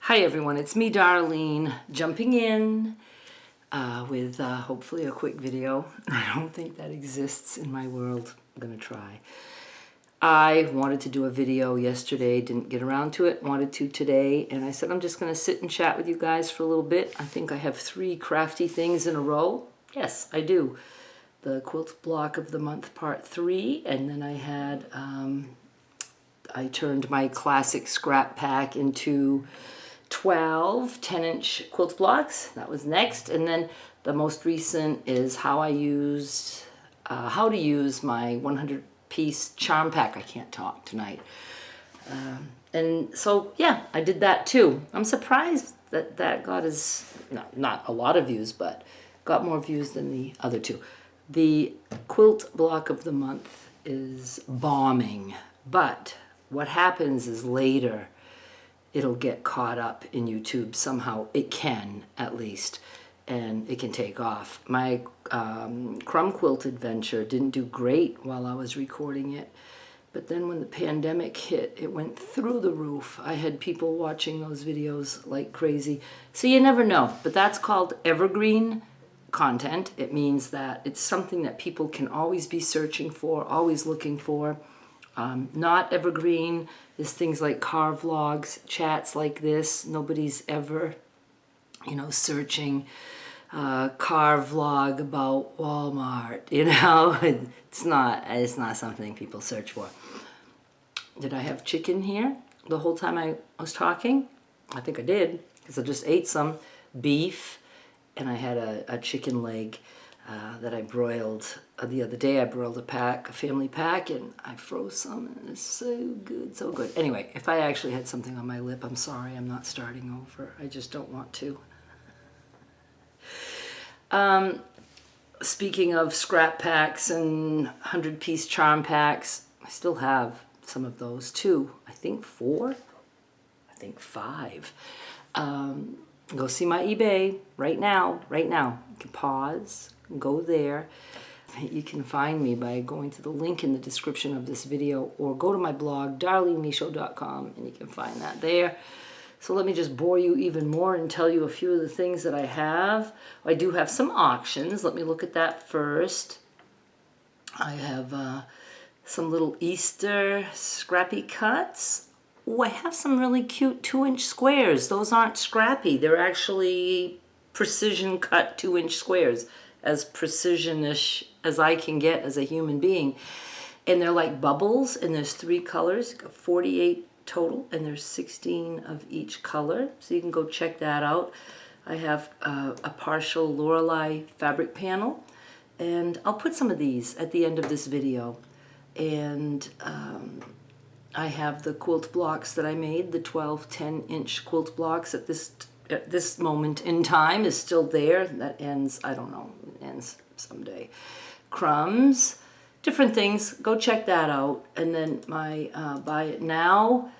Hi everyone, it's me Darlene jumping in with hopefully a quick video. I don't think that exists in my world. I'm gonna try. I wanted to do a video yesterday, didn't get around to it, wanted to today, and I said I'm just gonna sit and chat with you guys for a little bit. I think I have 3 crafty things in a row. Yes, I do. The quilt block of the month part 3, and then I had I turned my classic scrap pack into 12 10-inch quilt blocks. That was next. And then the most recent is how to use my 100-piece charm pack. I can't talk tonight. And so, yeah, I did that too. I'm surprised that got not a lot of views, but got more views than the other 2. The quilt block of the month is bombing, but what happens is later it'll get caught up in YouTube somehow. It can, at least, and it can take off. My crumb quilt adventure didn't do great while I was recording it, but then when the pandemic hit, it went through the roof. I had people watching those videos like crazy. So you never know, but that's called evergreen content. It means that it's something that people can always be searching for, always looking for. Not evergreen is things like car vlogs, chats like this. Nobody's ever, searching car vlog about Walmart. It's not something people search for. Did I have chicken here the whole time I was talking? I think I did, because I just ate some beef, and I had a chicken leg that I broiled the other day. I broiled a family pack, and I froze some, and it's so good, so good. Anyway, if I actually had something on my lip, I'm sorry, I'm not starting over. I just don't want to. Speaking of scrap packs and 100-piece charm packs, I still have some of those too. I think 4, I think 5. Go see my eBay right now. You can pause, go there. You can find me by going to the link in the description of this video, or go to my blog, darlenemisho.com, and you can find that there. So let me just bore you even more and tell you a few of the things that I have. I do have some auctions. Let me look at that first. I have some little Easter scrappy cuts. Oh, I have some really cute 2-inch squares. Those aren't scrappy. They're actually precision cut 2-inch squares, as precision-ish as I can get as a human being. And they're like bubbles, and there's 3 colors, 48 total, and there's 16 of each color. So you can go check that out. I have a partial Lorelei fabric panel, and I'll put some of these at the end of this video. And I have the quilt blocks that I made, the 12 10-inch quilt blocks at this moment in time is still there. That ends, I don't know, ends someday. Crumbs, different things. Go check that out. And then my buy it now.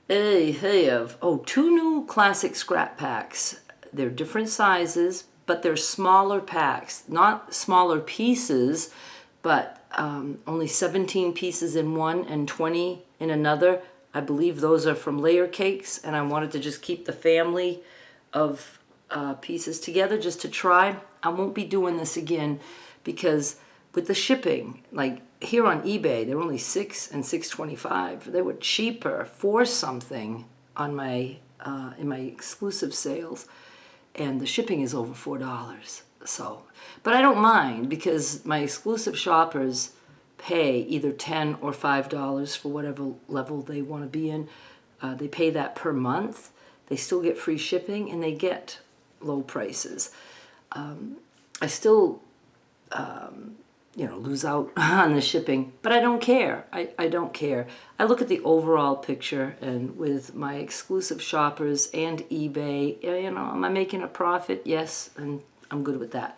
I have 2 new classic scrap packs. They're different sizes, but they're smaller packs, not smaller pieces, but only 17 pieces in one and 20 in another. I believe those are from layer cakes, and I wanted to just keep the family of pieces together just to try. I won't be doing this again because with the shipping, like here on eBay, they're only $6 and $6.25. They were cheaper for something on my in my exclusive sales, and the shipping is over $4. So, but I don't mind, because my exclusive shoppers pay either $10 or $5 for whatever level they want to be in. They pay that per month. They still get free shipping, and they get low prices. I still, lose out on the shipping, but I don't care. I don't care. I look at the overall picture, and with my exclusive shoppers and eBay, am I making a profit? Yes, and I'm good with that.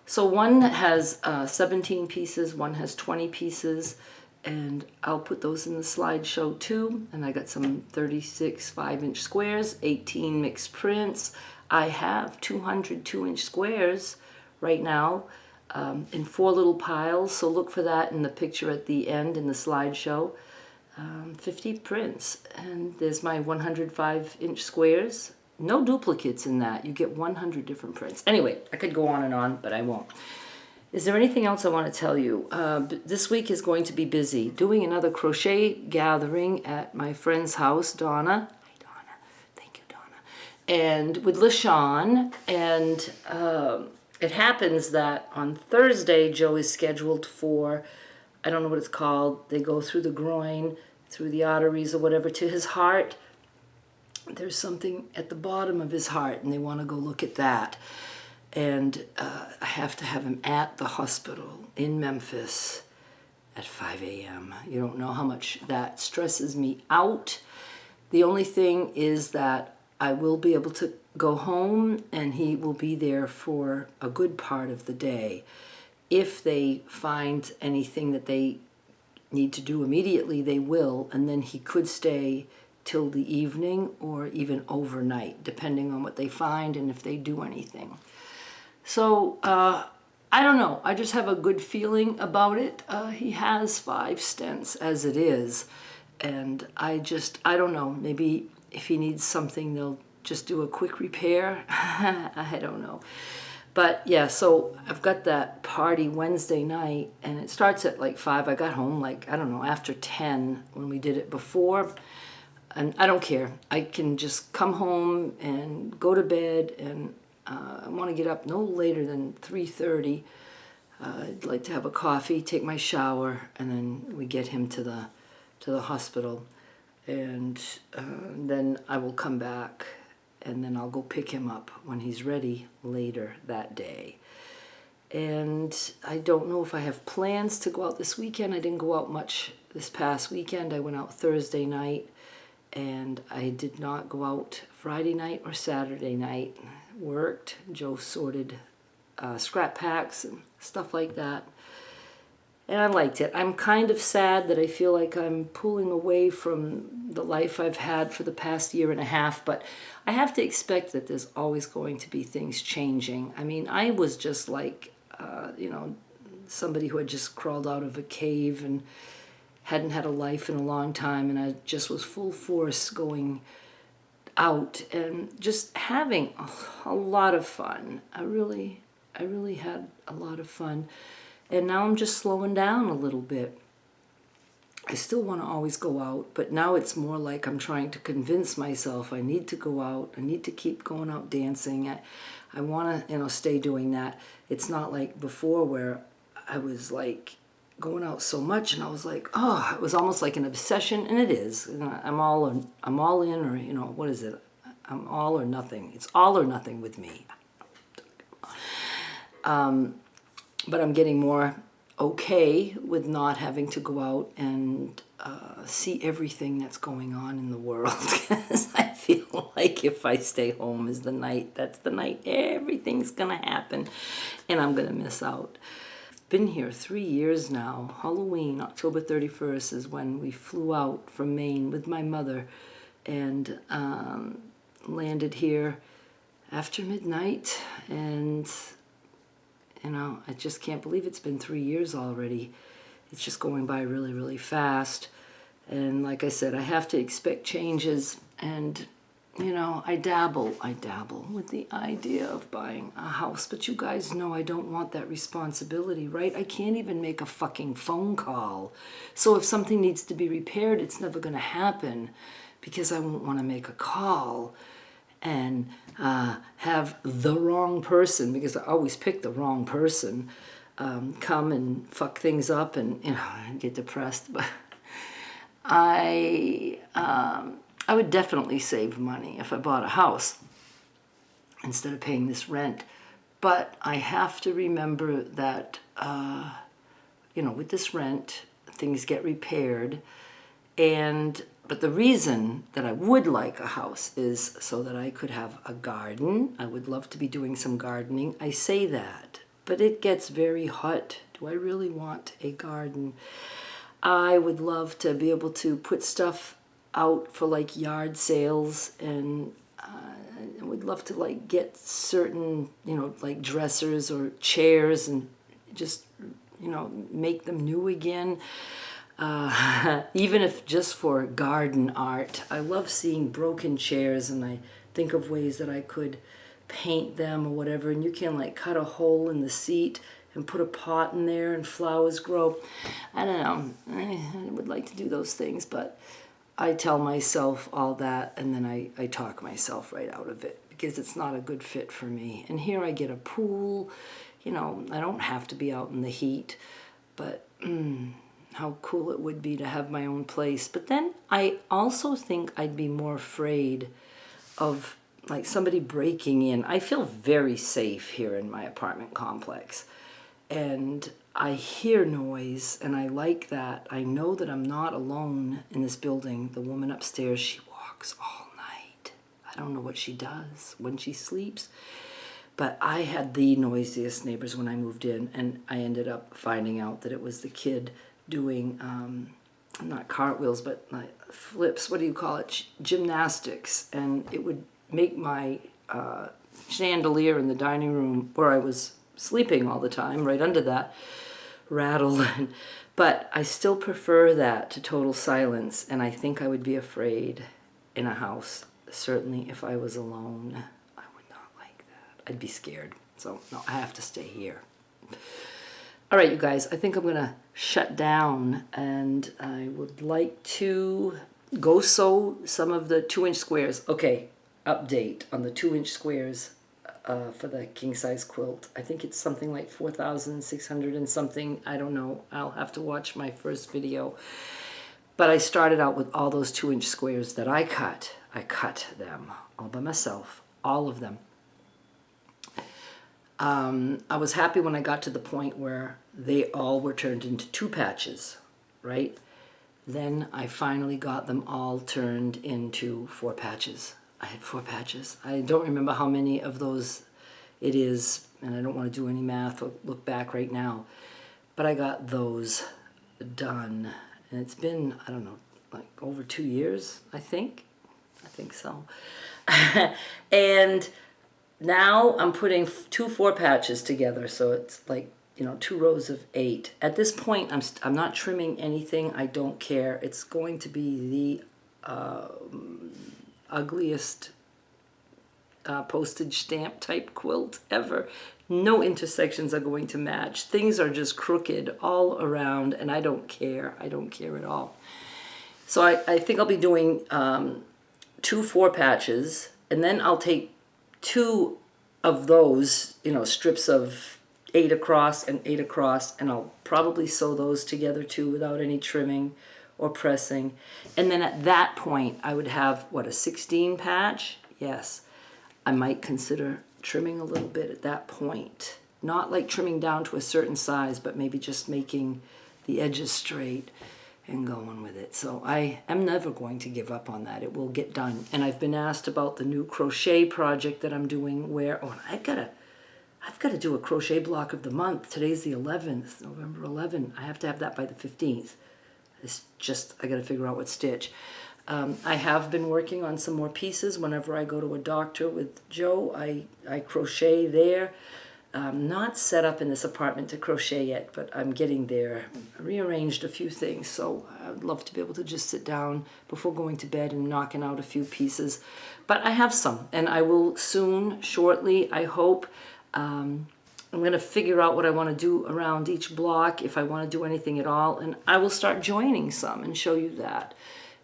So one has 17 pieces, one has 20 pieces, and I'll put those in the slideshow too. And I got some 36 5-inch squares, 18 mixed prints. I have 200 2-inch squares right now in 4 little piles, so look for that in the picture at the end in the slideshow. 50 prints, and there's my 105-inch squares. No duplicates in that. You get 100 different prints. Anyway, I could go on and on, but I won't. Is there anything else I want to tell you? This week is going to be busy. Doing another crochet gathering at my friend's house, Donna. Hi, Donna. Thank you, Donna. And with LaShawn. And it happens that on Thursday, Joe is scheduled for, I don't know what it's called. They go through the groin, through the arteries or whatever, to his heart. There's something at the bottom of his heart, and they want to go look at that. And I have to have him at the hospital in Memphis at 5 a.m. You don't know how much that stresses me out. The only thing is that I will be able to go home, and he will be there for a good part of the day. If they find anything that they need to do immediately, they will, and then he could stay till the evening or even overnight, depending on what they find and if they do anything. So, I don't know. I just have a good feeling about it. He has 5 stents as it is. And I don't know. Maybe if he needs something, they'll just do a quick repair. I don't know. But yeah, so I've got that party Wednesday night, and it starts at like 5. I got home like, I don't know, after 10 when we did it before. And I don't care. I can just come home and go to bed, and I want to get up no later than 3:30. I'd like to have a coffee, take my shower, and then we get him to the hospital. And then I will come back, and then I'll go pick him up when he's ready later that day. And I don't know if I have plans to go out this weekend. I didn't go out much this past weekend. I went out Thursday night, and I did not go out Friday night or Saturday night. Worked. Joe sorted scrap packs and stuff like that. And I liked it. I'm kind of sad that I feel like I'm pulling away from the life I've had for the past year and a half, but I have to expect that there's always going to be things changing. I mean, I was just like, somebody who had just crawled out of a cave and hadn't had a life in a long time, and I just was full force going out and just having a lot of fun. I really had a lot of fun. And now I'm just slowing down a little bit. I still want to always go out, but now it's more like I'm trying to convince myself I need to go out. I need to keep going out dancing. I want to, stay doing that. It's not like before where I was like going out so much, and I was like, it was almost like an obsession, and it is. I'm all in, or what is it? I'm all or nothing. It's all or nothing with me. But I'm getting more okay with not having to go out and see everything that's going on in the world, because I feel like if I stay home that's the night everything's gonna happen, and I'm gonna miss out. Been here 3 years now. Halloween, October 31st, is when we flew out from Maine with my mother, and landed here after midnight. And I just can't believe it's been 3 years already. It's just going by really, really fast. And like I said, I have to expect changes, and I dabble with the idea of buying a house, but you guys know I don't want that responsibility, right? I can't even make a fucking phone call. So if something needs to be repaired, it's never going to happen, because I won't want to make a call and have the wrong person, because I always pick the wrong person, come and fuck things up, and get depressed. But I would definitely save money if I bought a house instead of paying this rent. But I have to remember that, with this rent, things get repaired. But the reason that I would like a house is so that I could have a garden. I would love to be doing some gardening. I say that, but it gets very hot. Do I really want a garden? I would love to be able to put stuff out for like yard sales, and I would love to like get certain, like dressers or chairs, and just, make them new again. even if just for garden art. I love seeing broken chairs, and I think of ways that I could paint them or whatever, and you can like cut a hole in the seat and put a pot in there and flowers grow. I don't know, I would like to do those things, but I tell myself all that, and then I talk myself right out of it because it's not a good fit for me. And here I get a pool, you know, I don't have to be out in the heat, but how cool it would be to have my own place. But then I also think I'd be more afraid of like somebody breaking in. I feel very safe here in my apartment complex, and I hear noise, and I like that. I know that I'm not alone in this building. The woman upstairs, she walks all night. I don't know what she does when she sleeps, but I had the noisiest neighbors when I moved in, and I ended up finding out that it was the kid doing not cartwheels, but like flips, what do you call it, gymnastics, and it would make my chandelier in the dining room where I was sleeping all the time, right under that, rattle. But I still prefer that to total silence, and I think I would be afraid in a house, certainly if I was alone. I would not like that. I'd be scared. So no, I have to stay here. All right, you guys, I think I'm gonna shut down, and I would like to go sew some of the 2-inch squares. Okay, update on the 2-inch squares for the king size quilt. I think it's something like 4,600 and something. I don't know. I'll have to watch my first video. But I started out with all those 2-inch squares that I cut. I cut them all by myself, all of them. I was happy when I got to the point where they all were turned into 2 patches, right? Then I finally got them all turned into 4 patches. I had 4 patches. I don't remember how many of those it is, and I don't want to do any math or look back right now, but I got those done. And it's been, I don't know, like over 2 years, I think so. And now I'm putting 2 4 patches together, so it's like, you know, 2 rows of 8. At this point, I'm not trimming anything. I don't care. It's going to be the ugliest postage stamp type quilt ever. No intersections are going to match. Things are just crooked all around, and I don't care. I don't care at all. So I think I'll be doing 2 4 patches, and then I'll take 2 of those, you know, strips of 8 across and 8 across, and I'll probably sew those together too without any trimming or pressing. And then at that point I would have, what, a 16 patch? Yes. I might consider trimming a little bit at that point. Not like trimming down to a certain size, but maybe just making the edges straight and going with it. So I am never going to give up on that. It will get done. And I've been asked about the new crochet project that I'm doing where, oh, I've got to do a crochet block of the month. Today's the 11th, November 11. I have to have that by the 15th. It's just, I got to figure out what stitch. I have been working on some more pieces. Whenever I go to a doctor with Joe, I crochet there. Not set up in this apartment to crochet yet, but I'm getting there. I rearranged a few things, so I'd love to be able to just sit down before going to bed and knocking out a few pieces. But I have some, and I will soon, shortly, I hope. I'm going to figure out what I want to do around each block, if I want to do anything at all, and I will start joining some and show you that.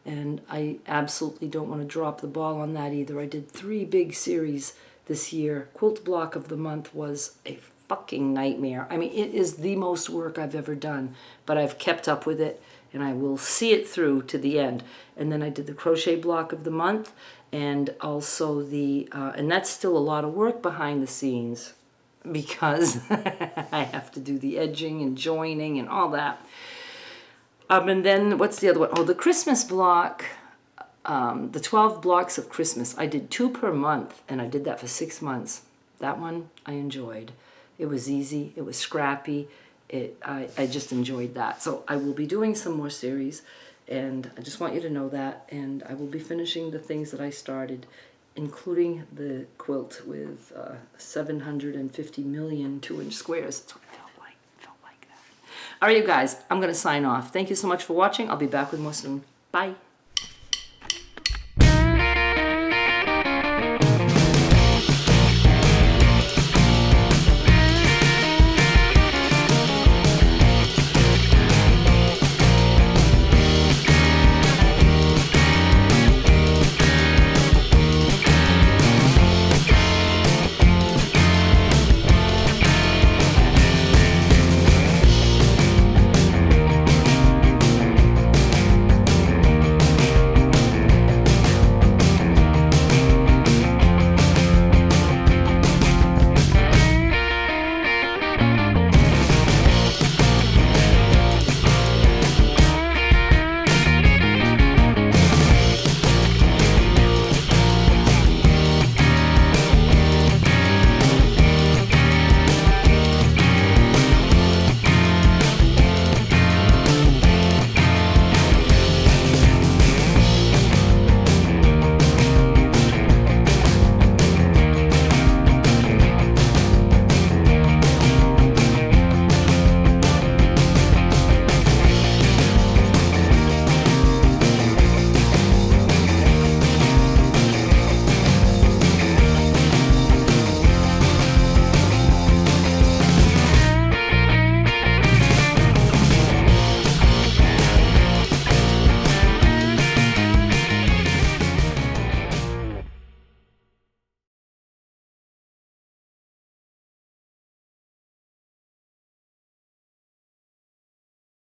And I absolutely don't want to drop the ball on that either. I did 3 big series this year. Quilt block of the month was a fucking nightmare. I mean, it is the most work I've ever done, but I've kept up with it, and I will see it through to the end. And then I did the crochet block of the month, and also the, and that's still a lot of work behind the scenes, because I have to do the edging and joining and all that. And then what's the other one? Oh, the Christmas block, the 12 blocks of Christmas. I did 2 per month, and I did that for 6 months. That one I enjoyed. It was easy. It was scrappy. I just enjoyed that. So I will be doing some more series, and I just want you to know that. And I will be finishing the things that I started, including the quilt with 750 million 2-inch squares. That's what it felt like. It felt like that. All right, you guys, I'm going to sign off. Thank you so much for watching. I'll be back with more soon. Bye.